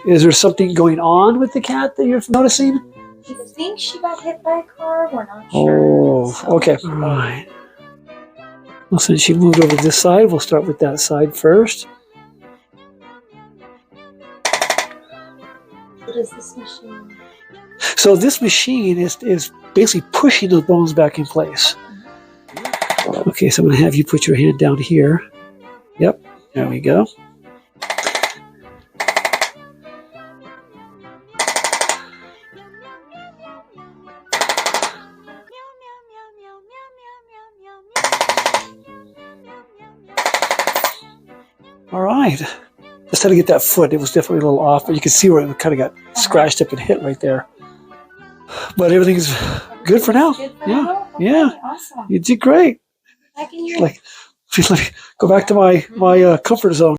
Is there something going on with the cat that you're noticing? We think she got hit by a car. We're not sure. Oh, okay. All right. Well, since she moved over to this side, we'll start with that side first. What is this machine? So this machine is basically pushing those bones back in place. Okay, so I'm going to have you put your hand down here. Yep, there we go. All right. Just had to get that foot. It was definitely a little off, but you can see where it kind of got scratched up and hit right there. But everything's good for now. Good for Yeah, now? Okay, yeah. Awesome. You did great. Back in your Like, go back to my comfort zone.